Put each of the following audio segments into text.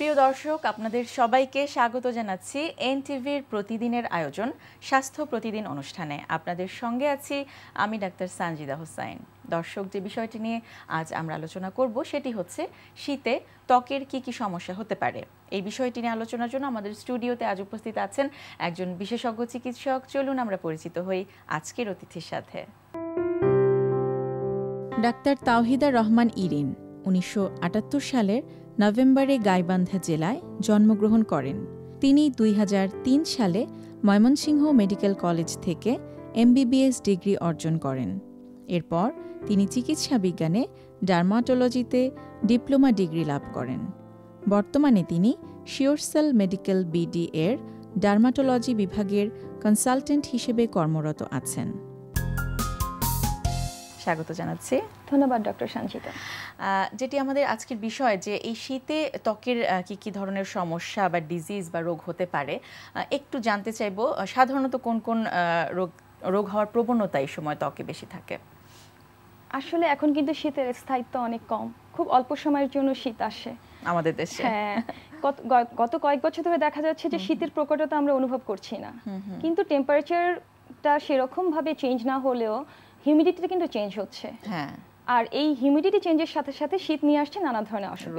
প্রিয় দর্শক, আপনাদের সবাইকে স্বাগত জানাচ্ছি এনটিভির প্রতিদিনের আয়োজন স্বাস্থ্য প্রতিদিন অনুষ্ঠানে। আপনাদের সঙ্গে আছি আমি ডাক্তার সানজিদা হোসাইন। দর্শক, যে বিষয়টি নিয়ে আজ আমরা আলোচনা করব সেটি হচ্ছে শীতে ত্বকের কি কি সমস্যা হতে পারে। এই বিষয়টি নিয়ে আলোচনার জন্য আমাদের স্টুডিওতে আজ উপস্থিত আছেন একজন বিশেষজ্ঞ চিকিৎসক। চলুন আমরা পরিচিত হই আজকের অতিথির সাথে। ডাক্তার তাওহিদা রহমান ইরিন 1978 সালের নভেম্বরে গাইবান্ধা জেলায় জন্মগ্রহণ করেন। তিনি 2003 সালে ময়মনসিংহ মেডিকেল কলেজ থেকে MBBS ডিগ্রি অর্জন করেন। এরপর তিনি চিকিৎসা বিজ্ঞানে ডার্মাটোলজিতে ডিপ্লোমা ডিগ্রি লাভ করেন। বর্তমানে তিনি শিওরসেল মেডিকেল BD এর ডার্মাটোলজি বিভাগের কনসালটেন্ট হিসেবে কর্মরত আছেন। স্বাগত জানাচ্ছি। ধন্যবাদ ডক্টর সঞ্চিতা। যেটি আমাদের আজকের বিষয়, যে এই শীতে ত্বকের কি কি ধরনের সমস্যা বা ডিজিজ বা রোগ হতে পারে, একটু জানতে চাইবো। সাধারণত কোন কোন রোগ হওয়ার প্রবণতা এই সময় ত্বকে বেশি থাকে? আসলে এখন কিন্তু শীতের স্থায়িত্ব অনেক কম, খুব অল্প সময়ের জন্য শীত আসে আমাদের দেশে। হ্যাঁ, গত কয়েক বছর ধরে দেখা যাচ্ছে যে শীতের প্রকটতা আমরা অনুভব করছি না, কিন্তু টেম্পারেচারটা সেরকম ভাবে চেঞ্জ না হলেও হিউমিডিটিটা কিন্তু চেঞ্জ হচ্ছে। হ্যাঁ, আর এই হিউমিডিটি চেঞ্জের সাথে সাথে শীত নিয়ে আসছে নানা ধরনের অসুখ।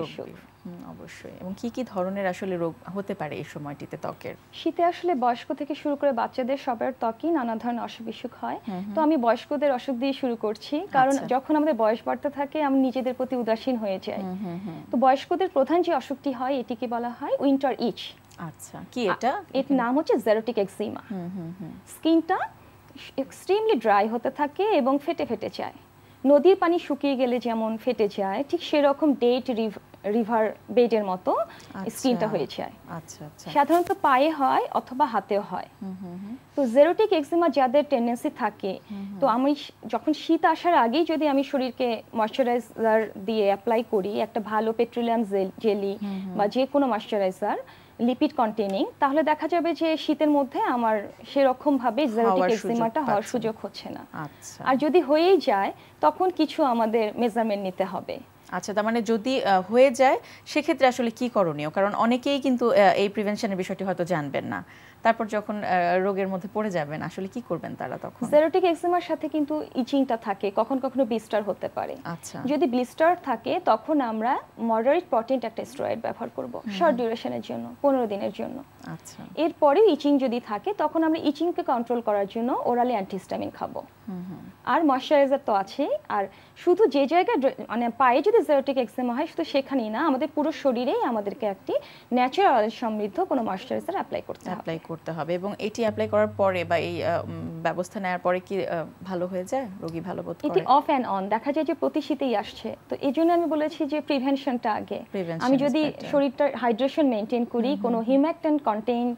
অবশ্যই। এবং কি কি ধরনের আসলে রোগ হতে পারে এই সময়টিতে ত্বকের? শীতে আসলে বয়স্ক থেকে শুরু করে বাচ্চাদের সবার ত্বকই নানা ধরনের অসুখ বিসুখ হয়। তো আমি বয়স্কদের অসুখ দিয়ে শুরু করছি, কারণ যখন আমাদের বয়স বাড়তে থাকে আমরা নিজেদের প্রতি উদাসীন হয়ে যাই। তো বয়স্কদের প্রধান যে অসুখটি হয় এটিকে বলা হয় উইন্টার ইচ। আচ্ছা, কি এটা? এর নাম হচ্ছে জেরোটিক এক্সিমা। স্কিনটা এক্সট্রিমলি ড্রাই হতে থাকে এবং ফেটে ফেটে যায়। নদীর পানি শুকিয়ে গেলে যেমন ফেটে যায়, ঠিক সেরকম ডেট রিভার বেডের মতো স্কিনটা হয়ে যায়। সাধারণত পায়ে হয় অথবা হাতেও হয়। তো জেরোটিক এক্সিমা যাদের টেন্ডেন্সি থাকে, তো আমি যখন শীত আসার আগেই যদি আমি শরীরকে ময়শ্চারাইজার দিয়ে অ্যাপ্লাই করি, একটা ভালো পেট্রোলিয়াম জেলি বা যে কোনো ময়শ্চারাইজার লিপিড কন্টেনিং, তাহলে দেখা যাবে যে শীতের মধ্যে আমার সেরকম ভাবে জেরোটিক এক্সিমাটা হওয়ার সুযোগ হচ্ছে না। আর যদি হয়েই যায় তখন কিছু আমাদের মেজারমেন্ট নিতে হবে। আচ্ছা, তার মানে যদি হয়ে যায় সেক্ষেত্রে আসলে কি করণীয়? কারণ অনেকেই কিন্তু এই প্রিভেনশনের বিষয়টি হয়তো জানবেন না। তারপর যখন রোগের মধ্যে পড়ে যাবেন আসলে কি করবেন তারা তখন? জেরোটিক এক্সিমার সাথে কিন্তু ইচিংটা থাকে, কখনো ব্লিস্টার হতে পারে। আচ্ছা, যদি ব্লিস্টার থাকে তখন আমরা মডারেট পটেন্ট একটা স্টেরয়েড ব্যবহার করব শর্ট ডিউরেশনের জন্য, 15 দিনের জন্য। আচ্ছা, এরপরে ইচিং যদি থাকে তখন আমরা ইচিংকে কন্ট্রোল করার জন্য ওরালি অ্যান্টিহিস্টামিন খাবো। আর ময়শ্চারাইজার তো আছে। আর শুধু যে জায়গায় মানে পায়ে যদি জেরোটিক এক্সিমা হয় শুধু সেখানেই না, আমাদের পুরো শরীরেই আমাদেরকে একটি ন্যাচারাল সমৃদ্ধ কোনো ময়শ্চারাইজার অ্যাপ্লাই করতে হবে। এবং এটি অ্যাপ্লাই করার পরে বা এই ব্যবস্থা নেওয়ার পরে কি ভালো হয়ে যায়, রোগী ভালো বোধ করে? এটি অফ অ্যান্ড অন দেখা যায় যে প্রতি শীতেই আসছে। তো এই জন্য আমি বলেছি যে প্রিভেনশনটা আগে। আমি যদি শরীরটার হাইড্রেশন মেনটেন করি, কোনো হিউম্যাকটেন্ট কন্টেইন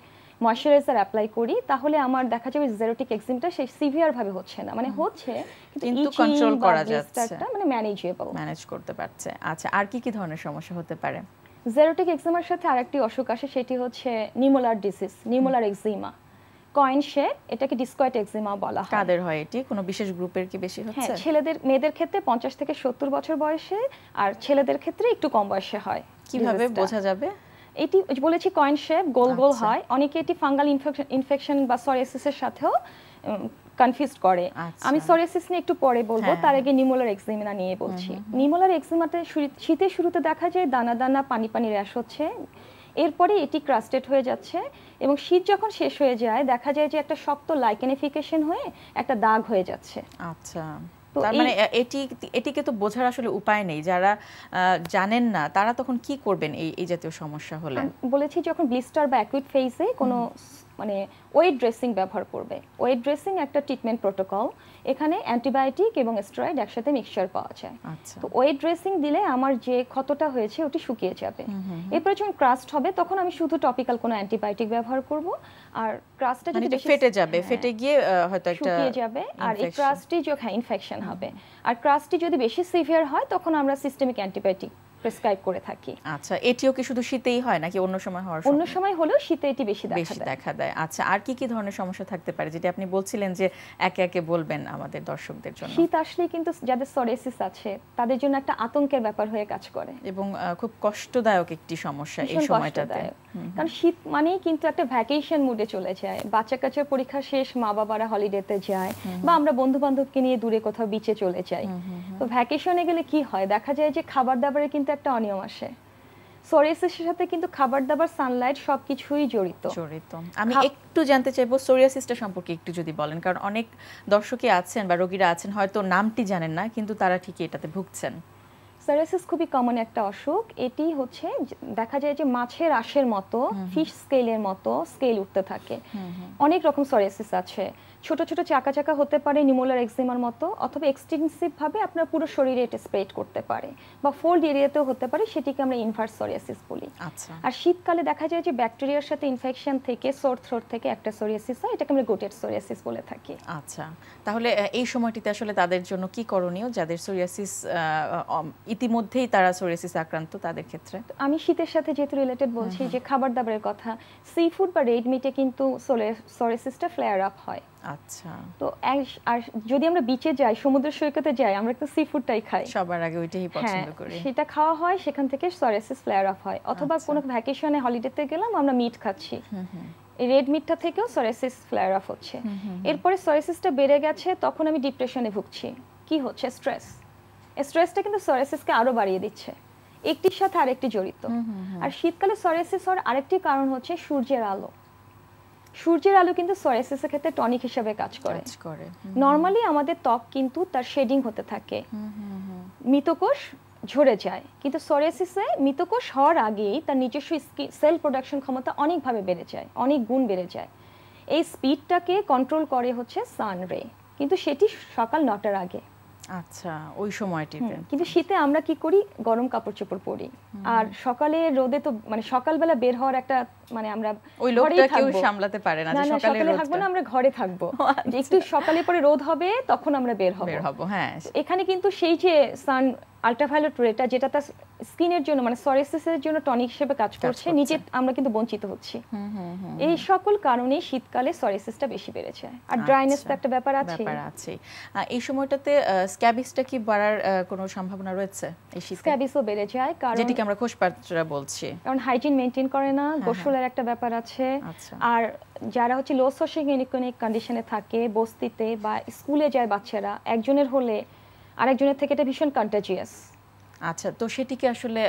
ময়শ্চারাইজার অ্যাপ্লাই করি, তাহলে আমার দেখা যাবে জেরোটিক এক্সিমাটা সেই সিভিয়ার ভাবে হচ্ছে না, মানে হচ্ছে কিন্তু কন্ট্রোল করা যাচ্ছে, মানে ম্যানেজেবল, ম্যানেজ করতে পারছে। আচ্ছা, আর কি কি ধরনের সমস্যা হতে পারে? জেরোটিক এক্সিমার সাথে আরেকটি অসুখ আসে, সেটি হচ্ছে নিমোলার ডিজিজ, নিমোলার এক্সিমা। কয়েন শেপ, এটাকে ডিসকয়েড এক্সিমা বলা হয়। কাদের হয় এটি? কোনো বিশেষ গ্রুপের কি বেশি হচ্ছে? হ্যাঁ, ছেলেদের মেয়েদের ক্ষেত্রে 50 থেকে 70 বছর বয়সে, আর ছেলেদের ক্ষেত্রে একটু কম বয়সে হয়। কিভাবে বোঝা যাবে? এটি বলেছি কয়েন শেপ, গোল গোল হয়। অনেকে এটি ফাঙ্গাল ইনফেকশন বা সরিয়াসিসের সাথেও কনফিউজ করে। আমি সরিয়াসিস নিয়ে একটু পরে বলবো, তার আগে নিমোলার এক্সিমা নিয়ে বলছি। নিমোলার এক্সিমাতে শীতের শুরুতে দেখা যায় দানা দানা পানি পানি র্যাশ হচ্ছে, এরপরে এটি ক্রাস্টেড হয়ে যাচ্ছে, এবং শীত যখন শেষ হয়ে যায় দেখা যায় যে একটা শক্ত লাইকেনিফিকেশন হয়ে একটা দাগ হয়ে যাচ্ছে। আচ্ছা, তার মানে এটিকে তো বোঝার আসলে উপায় নেই। যারা জানেন না তারা তখন কি করবেন এই জাতীয় সমস্যা হলে? বলেছি যখন ব্লিস্টার বা অ্যাকুইট ফেজে কোনো মানে ওয়েট ড্রেসিং ব্যবহার করবে। ওয়েট ড্রেসিং একটা ট্রিটমেন্ট প্রোটোকল, এখানে অ্যান্টিবায়োটিক এবং স্টেরয়েড একসাথে মিক্সচার পাওয়া যায়। তো ওয়েট ড্রেসিং দিলে আমার যে ক্ষতটা হয়েছে ওটি শুকিয়ে যাবে। এরপর যখন ক্রাস্ট হবে তখন আমি শুধু টপিক্যাল কোনো অ্যান্টিবায়োটিক ব্যবহার করব। আর ক্রাস্টটা যদি ফেটে যাবে, ফেটে গিয়ে হয়তো একটা শুকিয়ে যাবে, আর এই ক্রাস্টটি যখন ইনফেকশন হবে, আর ক্রাস্টটি যদি বেশি সিভিয়ার হয় তখন আমরা সিস্টেমিক অ্যান্টিবায়োটিক প্রেসক্রাইব করে থাকি। আচ্ছা, এটিও কি শুধু শীতেই হয় নাকি অন্য সময় হওয়ার? অন্য সময় হলেও শীতে এটি বেশি দেখা দেয়। আচ্ছা, আর কি কি ধরনের সমস্যা থাকতে পারে যেটা আপনি বলছিলেন যে একে একে বলবেন আমাদের দর্শকদের জন্য? শীত আসলে কিন্তু যাদের সরিয়াসিস আছে তাদের জন্য একটা আতঙ্কের ব্যাপার হয়ে কাজ করে এবং খুব কষ্টদায়ক একটি সমস্যা এই সময়টাতে, কারণ শীত মানেই কিন্তু একটা ভ্যাকেশন মুডে চলে যায়। বাচ্চা কাচ্চার পরীক্ষা শেষ, মা বাবারা হলিডেতে যায় বা আমরা বন্ধু বান্ধবকে নিয়ে দূরে কোথাও বিচে চলে যাই। তো ভ্যাকেশনে গেলে কি হয়, দেখা যায় যে খাবার দাবারে কিন্তু একটা অনিয়ম আসে। সোরিয়াসিসের সাথে কিন্তু খাবার দাবার, সানলাইট সবকিছুই জড়িত। আমি একটু জানতে চাইবো সোরিয়াসিসটা সম্পর্কে একটু যদি বলেন, কারণ অনেক দর্শকই আছেন বা রোগীরা আছেন হয়তো নামটি জানেন না কিন্তু তারা ঠিকই এটাতে ভুগছেন। সোরিয়াসিস খুবই কমন একটা অসুখ। এটি হচ্ছে দেখা যায় যে মাছের আঁশের মতো, ফিশ স্কেলের মতো স্কেল উঠতে থাকে। অনেক রকম সোরিয়াসিস আছে, ছোট ছোট চাকা চাকা হতে পারে নিউমোলার এক্সিমার মতো, অথবা এক্সটেন্সিভ ভাবে আপনার পুরো শরীরে এটা স্প্রেড করতে পারে, বা ফোল্ড এরিয়াতেও হতে পারে, সেটিকে আমরা ইনভার্স সোরিয়াসিস বলি। আচ্ছা, আর শীতকালে দেখা যায় যে ব্যাকটেরিয়ার সাথে ইনফেকশন থেকে সোর থ্রোট থেকে একটা সোরিয়াসিস হয়, এটাকে আমরা গোটেড সোরিয়াসিস বলে থাকি। আচ্ছা, তাহলে এই সময়টিতে আসলে তাদের জন্য কি করণীয় যাদের সোরিয়াসিস ইতিমধ্যেই তারা সোরিয়াসিস আক্রান্ত তাদের ক্ষেত্রে? আমি শীতের সাথে যেহেতু রিলেটেড বলছি, যে খাবার দাবারের কথা, সি ফুড বা রেড মিটে কিন্তু সোরিয়াসিসটা ফ্লেয়ার আপ হয়। আচ্ছা, তো আর যদি আমরা বিচে যাই, সমুদ্র সৈকতে যাই, আমরা তো সি ফুডটাই খাই, সবার আগে ওইটাই পছন্দ করি, সেটা খাওয়া হয়, সেখান থেকে সোরিয়াসিস ফ্লেয়ার আপ হয়। অথবা কোনো ভ্যাকেশনে হলিডেতে গেলাম, আমরা মিট খাচ্ছি, এই রেড মিটটা থেকেও সোরিয়াসিস ফ্লেয়ার আপ হচ্ছে। এরপরে সোরিয়াসিসটা বেড়ে গেছে, তখন আমি ডিপ্রেশনে ভুগছি। কি হচ্ছে? স্ট্রেসটা কিন্তু সোরিয়াসিসকে আরো বাড়িয়ে দিচ্ছে, একটির সাথে আরেকটি জড়িত। আর শীতকালে সোরিয়াসিস হওয়ার আরেকটি কারণ হচ্ছে সূর্যের আলো। সূর্যের আলো কিন্তু সোরিয়াসিসের ক্ষেত্রে টনিক হিসেবে কাজ করে। নরমালি আমাদের ত্বক কিন্তু তার শেডিং হতে থাকে, মৃতকোষ ঝরে যায়, কিন্তু সোরিয়াসিসে মৃতকোষ হওয়ার আগেই তার নিজস্ব সেল প্রোডাকশন ক্ষমতা অনেকভাবে বেড়ে যায়, অনেক গুণ বেড়ে যায়। এই স্পিডটাকে কন্ট্রোল করে হচ্ছে সান রে, কিন্তু সেটি সকাল 9টার আগে। আচ্ছা, ওই সময়টিতে। কিন্তু শীতে আমরা কি করি? গরম কাপড় চোপড় পরি, আর সকালে রোদে তো মানে সকালবেলা বের হওয়ার একটা মানে আমরা ওই লোকটা কেউ সামলাতে পারে না যে সকালে থাকবো না, আমরা ঘরে থাকবো, একটু সকালে পরে রোদ হবে তখন আমরা বের হব। হ্যাঁ, এখানে কিন্তু সেই যে সান আল্ট্রাভায়োলেট রেটা, যেটা তার স্কিনের জন্য মানে সোরিয়াসিসের জন্য টনিক হিসেবে কাজ করছে, নিজে আমরা কিন্তু বঞ্চিত হচ্ছি। এই সকল কারণে শীতকালে সোরিয়াসিসটা বেশি বেড়েছে। আর ড্রাইনেস তো একটা ব্যাপার আছে। এই সময়টাতে স্ক্যাবিসটা কি বাড়ার কোনো সম্ভাবনা রয়েছে? এই শীতে স্ক্যাবিসও বেড়ে যায়, কারণ যেটিকে আমরা খোসপাত্রা বলছি, কারণ হাইজিন মেইনটেইন করে না, গোসলের একটা ব্যাপার আছে। আর যারা হচ্ছে লো সোশিওইকোনমিক কন্ডিশনে থাকে, বস্তিতে বা স্কুলে যায় বাচ্চারা, একজনের হলে আরেকজনের থেকে এটা ভীষণ কন্টাজিয়াস। আচ্ছা, তো সেটিকে আসলে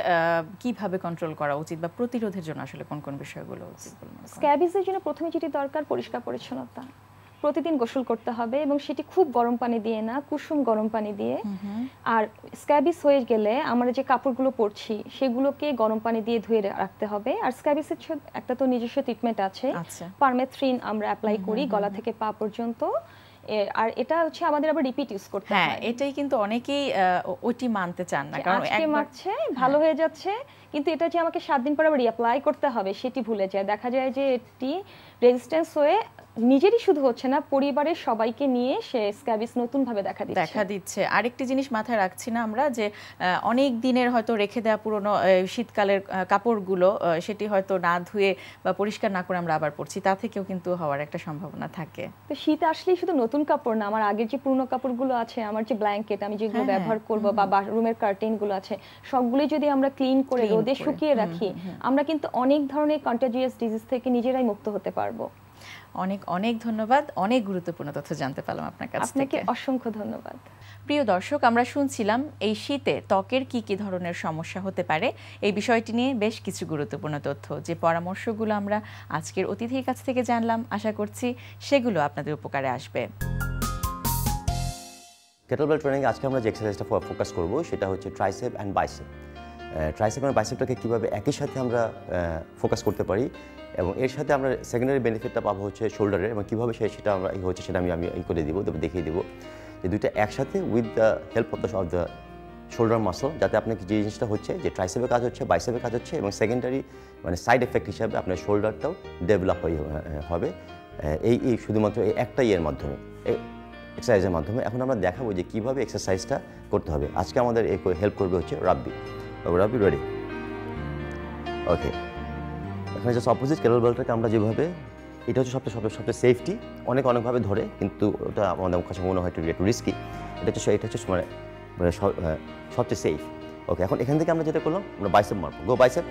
কিভাবে কন্ট্রোল করা উচিত বা প্রতিরোধের জন্য আসলে কোন কোন বিষয়গুলো উচিত বলুন? স্ক্যাবিসের জন্য প্রথমে যেটি দরকার পরিষ্কার পরিচ্ছন্নতা, প্রতিদিন গোসল করতে হবে, এবং সেটি খুব গরম পানি দিয়ে না, কুসুম গরম পানি দিয়ে। আর স্ক্যাবিস হয়ে গেলে আমরা যে কাপড়গুলো পরছি সেগুলোকে গরম পানি দিয়ে ধুয়ে রাখতে হবে। আর স্ক্যাবিসের একটা তো নিজস্ব ট্রিটমেন্ট আছে, পারমেথ্রিন আমরা অ্যাপ্লাই করি গলা থেকে পা পর্যন্ত। আর এটা হচ্ছে আমাদের আবার রিপিট ইউজ করতে হয়। হ্যাঁ, এটাই কিন্তু অনেকেই ওটি মানতে চান না, কারণ একবার মারছে ভালো হয়ে যাচ্ছে, কিন্তু এটা যে আমাকে 7 দিন পর আবার রিঅ্যাপ্লাই করতে হবে সেটি ভুলে যায়। দেখা যায় যে এটি রেজিস্ট্যান্স হয়ে নিজেরই শুধু হচ্ছে না, পরিবারের সবাইকে নিয়ে সে স্ক্যাবিস নতুন ভাবে দেখা দিচ্ছে। আরেকটি জিনিস মাথায় রাখছি না আমরা, যে অনেক দিনের হয়তো রেখে দেওয়া পুরনো শীতকালের কাপড়গুলো সেটি হয়তো না ধুয়ে বা পরিষ্কার না করে আমরা আবার পরছি, তা থেকেও কিন্তু হওয়ার একটা সম্ভাবনা থাকে। তো শীত আসলেই শুধু নতুন কাপড় না, আমার আগের যে পুরনো কাপড়গুলো আছে, আমার যে ব্ল্যাঙ্কেট আমি যেগুলো ব্যবহার করব বা রুমের কার্টেনগুলো আছে, সবগুলোই যদি আমরা ক্লিন করে রোদে শুকিয়ে রাখি, আমরা কিন্তু অনেক ধরনের কন্টাজিয়াস ডিজিজ থেকে নিজেরাই মুক্ত হতে পারবো। অনেক অনেক ধন্যবাদ, অনেক গুরুত্বপূর্ণ তথ্য জানতে পারলাম আপনার কাছ থেকে। আপনাকে অসংখ্য ধন্যবাদ। প্রিয় দর্শক, আমরা শুনছিলাম এই শীতে ত্বকের কি কি ধরনের সমস্যা হতে পারে, এই বিষয়টি নিয়ে বেশ কিছু গুরুত্বপূর্ণ তথ্য, যে পরামর্শগুলো আমরা আজকের অতিথির কাছ থেকে জানলাম, আশা করছি সেগুলো আপনাদের উপকারে আসবে। কেটলবেল ট্রেনিং আজকে আমরা যে এক্সারসাইজটা ফোকাস করব সেটা হচ্ছে ট্রাইসেপ অ্যান্ড বাইসেপ। ট্রাইসেপ এবং বাইসেপটাকে কীভাবে একই সাথে আমরা ফোকাস করতে পারি, এবং এর সাথে আমরা সেকেন্ডারি বেনিফিটটা পাবো হচ্ছে শোল্ডারের, এবং কীভাবে সেটা আমরা সেটা আমি করে দিব, দেখিয়ে দেবো যে দুইটা একসাথে with the help of the shoulder muscle, যাতে আপনার যে জিনিসটা হচ্ছে যে ট্রাইসেপের কাজ হচ্ছে, বাইসেপের কাজ হচ্ছে, এবং সেকেন্ডারি মানে সাইড এফেক্ট হিসাবে আপনার শোল্ডারটাও ডেভেলপ হবে এই শুধুমাত্র এই একটা মাধ্যমে, এই এক্সারসাইজের মাধ্যমে। এখন আমরা দেখাবো যে কীভাবে এক্সারসাইজটা করতে হবে। আজকে আমাদের হেল্প করবে হচ্ছে রাব্বি। রাবি রেডি। ওকে, এখানে জাস্ট অপোজিট কেটলবেলটাকে আমরা যেভাবে, এটা হচ্ছে সবচেয়ে সেফটি, অনেকভাবে ধরে, কিন্তু ওটা আমাদের কাছে মনে হয় একটু রিস্কি। এটা হচ্ছে মানে সবচেয়ে সেফ। ওকে, এখন এখান থেকে আমরা যেটা করলাম, আমরা বাইসেপ মারবো। গো বাইসেপ।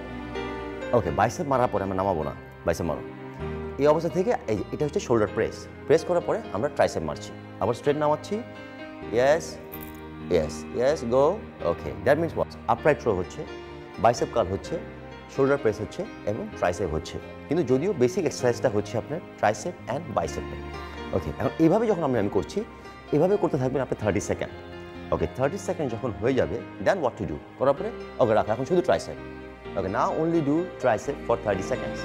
ওকে, বাইসেপ মারার পরে আমরা নামাবো না, বাইসেপ মারো। এই অবস্থা থেকে এটা হচ্ছে শোল্ডার প্রেস করার পরে আমরা ট্রাইসেপ মারছি, আবার স্ট্রেট নামাচ্ছি। Yes go. Okay, that means what, upright row হচ্ছে, বাইসেপ কার্ল হচ্ছে, শোল্ডার প্রেস হচ্ছে এবং ট্রাইসেপ হচ্ছে। কিন্তু যদিও বেসিক এক্সারসাইজটা হচ্ছে আপনার ট্রাইসেপ অ্যান্ড বাইসেপ। ওকে, এখন এইভাবে যখন আমি করছি, এভাবে করতে থাকবেন আপনি 30 সেকেন্ড। ওকে, 30 সেকেন্ড যখন হয়ে যাবে, দেন হোয়াট টু ডু, করার পরে ওকে রাখা, এখন শুধু tricep. Okay, now only do tricep for 30 seconds.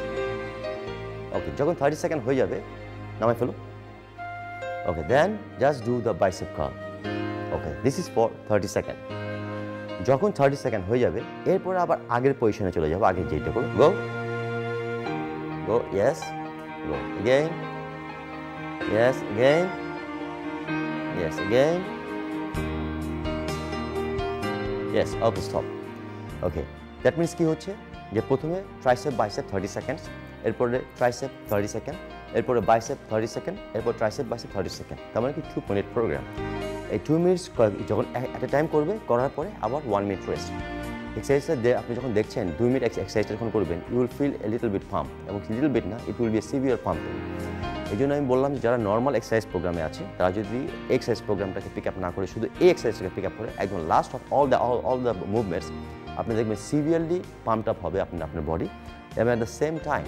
Okay, যখন 30 সেকেন্ড হয়ে যাবে, নামাই ফেলো। Okay, then just do the bicep curl. Okay, this is for 30 second. যখন 30 সেকেন্ড হয়ে যাবে, এরপর আবার আগের পজিশনে চলে যাবো, আগের যেটা করো। Go, yes, go again, yes again, yes. Okay, stop. Okay, that means কি হচ্ছে যে প্রথমে ট্রাইসেপ বাইসেপ 30 সেকেন্ডস, এরপরে ট্রাইসেপ 30 সেকেন্ড, এরপরে বাইসেপ 30 সেকেন্ড, এরপর ট্রাইসেপ বাইসেপ 30 সেকেন্ড। তার মানে কি 2 মিনিট প্রোগ্রাম। এই 2 মিনিটস যখন অ্যাট এ টাইম করবে, করার পরে আবার 1 মিনিট রেস্ট। এক্সারসাইজটা আপনি যখন দেখছেন 2 মিনিট এক্সারসাইজটা যখন করবেন, you will feel a little bit pump, এবং লিটল বিট না, it will be a severe pumping. এই জন্য আমি বললাম যে যারা নর্মাল এক্সারসাইজ প্রোগ্রামে আছে, তারা যদি এক্সারসাইজ প্রোগ্রামটাকে পিক আপ না করে শুধু এই এক্সারসাইজটাকে পিক আপ করে, একদম last of all the movements আপনি দেখবেন সিভিয়ারলি পাম্পড আপ হবে আপনার বডি। এবং অ্যাট দ্য সেম টাইম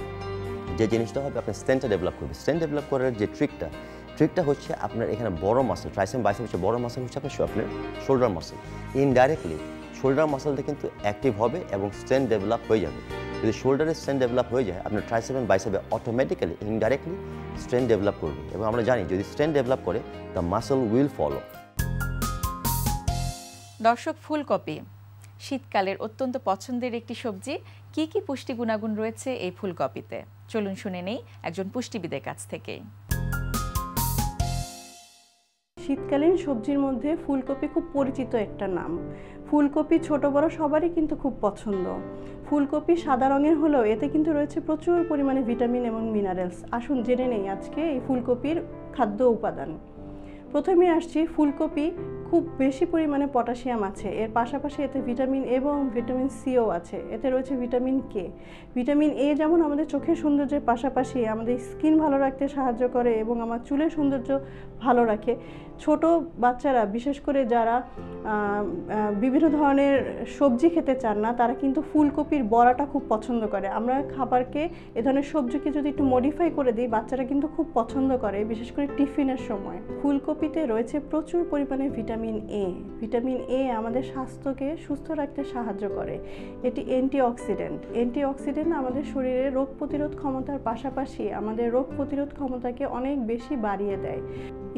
যে জিনিসটা হবে, আপনার স্ট্রেংথটা ডেভেলপ করবে। স্ট্রেংথ ডেভেলপ করার যে ট্রিকটা হচ্ছে আপনার এখানে বড় মাসেল, ট্রাইসেপ বাইসেপ হচ্ছে বড় মাসেল, হচ্ছে আপনার শোল্ডার মাসেল। ইনডাইরেক্টলি শোল্ডার মাসেলটা কিন্তু অ্যাক্টিভ হবে এবং স্ট্রেংথ ডেভেলপ হয়ে যাবে। যদি শোল্ডারের স্ট্রেংথ ডেভেলপ হয়ে যায়, আপনার ট্রাইসেপ এবং বাইসেপে অটোমেটিক্যালি ইনডাইরেক্টলি স্ট্রেংথ ডেভেলপ করবে। এবং আমরা জানি যদি স্ট্রেংথ ডেভেলপ করে, দ্য মাসল উইল ফলো। দর্শক, ফুলকপি শীতকালের অত্যন্ত পছন্দের একটি সবজি। কি কি পুষ্টি গুণাগুণ রয়েছে এই ফুলকপিতে, চলুন শুনে নেই একজন পুষ্টিবিদের কাছ থেকে। শীতকালীন সবজির মধ্যে ফুলকপি খুব পরিচিত একটা নাম। ফুলকপি ছোট বড় সবারই কিন্তু খুব পছন্দ। ফুলকপি সাদা রঙের হলেও এতে কিন্তু রয়েছে প্রচুর পরিমাণে ভিটামিন এবং মিনারেলস। আসুন জেনে নেই আজকে এই ফুলকপির খাদ্য উপাদান। প্রথমে আসছি, ফুলকপি খুব বেশি পরিমাণে পটাশিয়াম আছে, এর পাশাপাশি এতে ভিটামিন এ এবং ভিটামিন সিও আছে। এতে রয়েছে ভিটামিন কে। ভিটামিন এ যেমন আমাদের চোখের সৌন্দর্যের পাশাপাশি আমাদের স্কিন ভালো রাখতে সাহায্য করে এবং আমার চুলের সৌন্দর্য ভালো রাখে। ছোট বাচ্চারা, বিশেষ করে যারা বিভিন্ন ধরনের সবজি খেতে চান না, তারা কিন্তু ফুলকপির বড়াটা খুব পছন্দ করে। আমরা খাবারকে এ ধরনের সবজিকে যদি একটু মডিফাই করে দিই, বাচ্চারা কিন্তু খুব পছন্দ করে, বিশেষ করে টিফিনের সময়। ফুলকপিতে রয়েছে প্রচুর পরিমাণে ভিটামিন এ। ভিটামিন এ আমাদের স্বাস্থ্যকে সুস্থ রাখতে সাহায্য করে। এটি অ্যান্টিঅক্সিডেন্ট আমাদের শরীরে রোগ প্রতিরোধ ক্ষমতার পাশাপাশি আমাদের রোগ প্রতিরোধ ক্ষমতাকে অনেক বেশি বাড়িয়ে দেয়।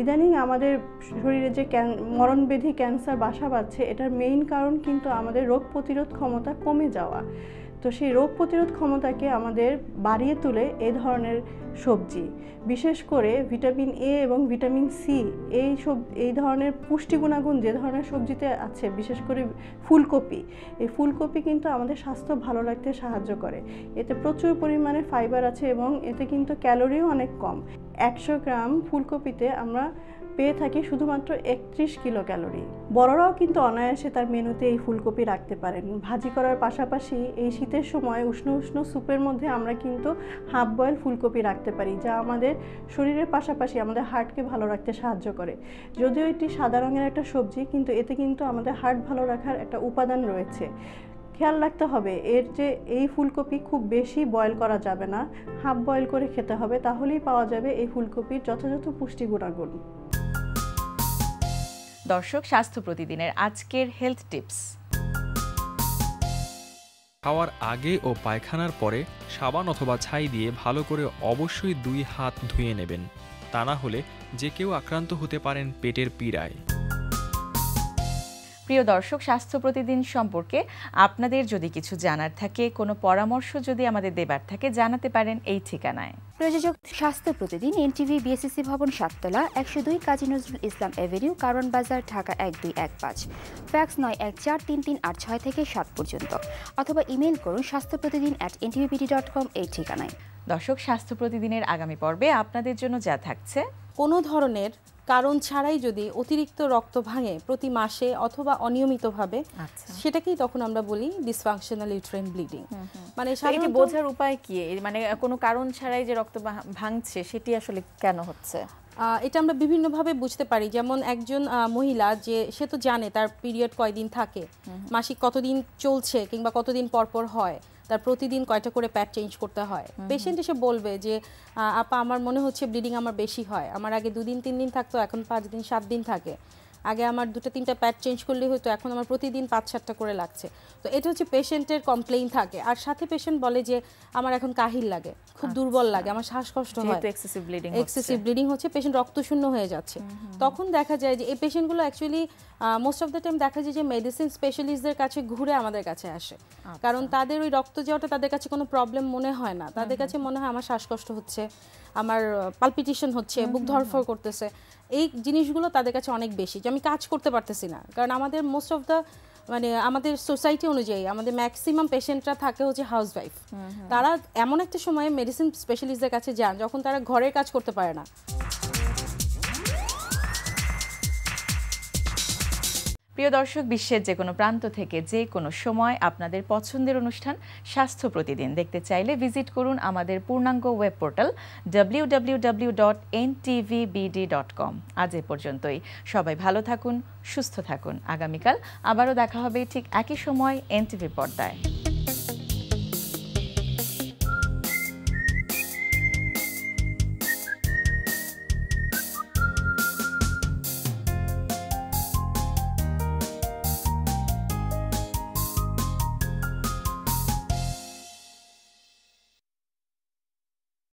ইদানিং আমাদের শরীরে যে মরণব্যাধি ক্যান্সার বাসা বাঁধছে, এটার মেইন কারণ কিন্তু আমাদের রোগ প্রতিরোধ ক্ষমতা কমে যাওয়া। তো সেই রোগ প্রতিরোধ ক্ষমতাকে আমাদের বাড়িয়ে তোলে এই ধরনের সবজি। বিশেষ করে ভিটামিন এ এবং ভিটামিন সি এই ধরনের পুষ্টি গুণাগুণ যে ধরনের সবজিতে আছে, বিশেষ করে এই ফুলকপি কিন্তু আমাদের স্বাস্থ্য ভালো রাখতে সাহায্য করে। এতে প্রচুর পরিমাণে ফাইবার আছে এবং এতে কিন্তু ক্যালোরিও অনেক কম। 100 গ্রাম ফুলকপিতে আমরা পেয়ে থাকি শুধুমাত্র 31 কিলো ক্যালোরি। বড়রাও কিন্তু অনায়াসে তার মেনুতে এই ফুলকপি রাখতে পারেন। ভাজি করার পাশাপাশি এই শীতের সময় উষ্ণ স্যুপের মধ্যে আমরা কিন্তু হাফ বয়েল ফুলকপি রাখতে পারি, যা আমাদের শরীরের পাশাপাশি আমাদের হার্টকে ভালো রাখতে সাহায্য করে। যদিও এটি সাদা রঙের একটা সবজি, কিন্তু এতে কিন্তু আমাদের হার্ট ভালো রাখার একটা উপাদান রয়েছে। খেয়াল রাখতে হবে এই ফুলকপি খুব বেশি বয়েল করা যাবে না, হাফ বয়েল করে খেতে হবে, তাহলেই পাওয়া যাবে এই ফুলকপির যথাযথ পুষ্টি গুণাগুণ। দর্শক, স্বাস্থ্য প্রতিদিনের আজকের হেলথ টিপস। খাওয়ার আগে ও পায়খানার পরে সাবান অথবা ছাই দিয়ে ভালো করে অবশ্যই 2 হাত ধুয়ে নেবেন। তা না হলে যে কেউ আক্রান্ত হতে পারেন পেটের পীড়ায়। প্রিয় দর্শক, স্বাস্থ্য প্রতিদিন সম্পর্কে আপনাদের যদি কিছু জানার থাকে, কোনো পরামর্শ যদি আমাদের দেবার থাকে, জানাতে পারেন এই ঠিকানায়। প্রযোজক স্বাস্থ্য প্রতিদিন, এনটিভি, বিএসসি ভবন, 7 তলা, 102 কাজী নজরুল ইসলাম এভিনিউ, কারওয়ান বাজার, ঢাকা 1215। ফ্যাক্স 914338 থেকে 7 পর্যন্ত, অথবা ইমেইল করুন স্বাস্থ্যপ্রতিদিন@ntvpd.com এই ঠিকানায়। দর্শক, স্বাস্থ্য প্রতিদিনের আগামী পর্বে আপনাদের জন্য যা থাকছে: কোনো ধরনের কারণ ছাড়াই যদি অতিরিক্ত রক্ত ভাঙে প্রতি মাসে অথবা অনিয়মিতভাবে, সেটাকেই তখন আমরা বলি ডিসফাংশনাল ইউটেরাইন ব্লিডিং। মানে এটি বোঝার উপায় কি? মানে কোনো কারণ ছাড়াই যে রক্ত ভাঙছে সেটি আসলে কেন হচ্ছে? এটা আমরা বিভিন্নভাবে বুঝতে পারি। যেমন একজন মহিলা যে সে তো জানে তার পিরিয়ড কয়দিন থাকে, মাসিক কতদিন চলছে কিংবা কতদিন পরপর হয়, তার প্রতিদিন কয়টা করে প্যাড চেঞ্জ করতে হয়। পেশেন্ট এসে বলবে যে আপা আমার মনে হচ্ছে ব্লিডিং আমার বেশি হয়, আমার আগে 2 দিন 3 দিন থাকতো, এখন 5 দিন 7 দিন থাকে, আগে আমার 2-3টা প্যাড চেঞ্জ করলেই হতো, এখন আমার প্রতিদিন 5-7টা করে লাগছে। তো এটা হচ্ছে পেশেন্টের কমপ্লেইন থাকে। আর সাথে পেশেন্ট বলে যে আমার এখন কাহিল লাগে, খুব দুর্বল লাগে, আমার শ্বাসকষ্ট হয়, এক্সেসিভ ব্লিডিং হচ্ছে, পেশেন্ট রক্তশূন্য হয়ে যাচ্ছে। তখন দেখা যায় যে এই পেশেন্টগুলো actually most of the time দেখা যায় যে মেডিসিন স্পেশালিস্টদের কাছে ঘুরে আমাদের কাছে আসে, কারণ তাদের ওই রক্ত যাওয়াটা তাদের কাছে কোনো প্রবলেম মনে হয় না। তাদের কাছে মনে হয় আমার শ্বাসকষ্ট হচ্ছে, আমার পালপিটেশন হচ্ছে, বুক ধড়ফড় করতেছে। এই জিনিসগুলো তাদের কাছে অনেক বেশি, যে আমি কাজ করতে পারতেছি না। কারণ আমাদের মোস্ট অফ দ্য মানে আমাদের সোসাইটি অনুযায়ী আমাদের ম্যাক্সিমাম পেশেন্টরা থাকে হচ্ছে হাউসওয়াইফ। তারা এমন একটা সময়ে মেডিসিন স্পেশালিস্টদের কাছে যান যখন তারা ঘরের কাজ করতে পারে না। প্রিয় দর্শক, বিশ্বের যে কোনো প্রান্ত থেকে যে কোনো সময় আপনাদের পছন্দের অনুষ্ঠান স্বাস্থ্য প্রতিদিন দেখতে চাইলে ভিজিট করুন আমাদের পূর্ণাঙ্গ ওয়েব পোর্টাল www.ntvbd.com। আজ এ পর্যন্তই। সবাই ভালো থাকুন, সুস্থ থাকুন। আগামীকাল আবারও দেখা হবে ঠিক একই সময় এনটিভি পর্দায়।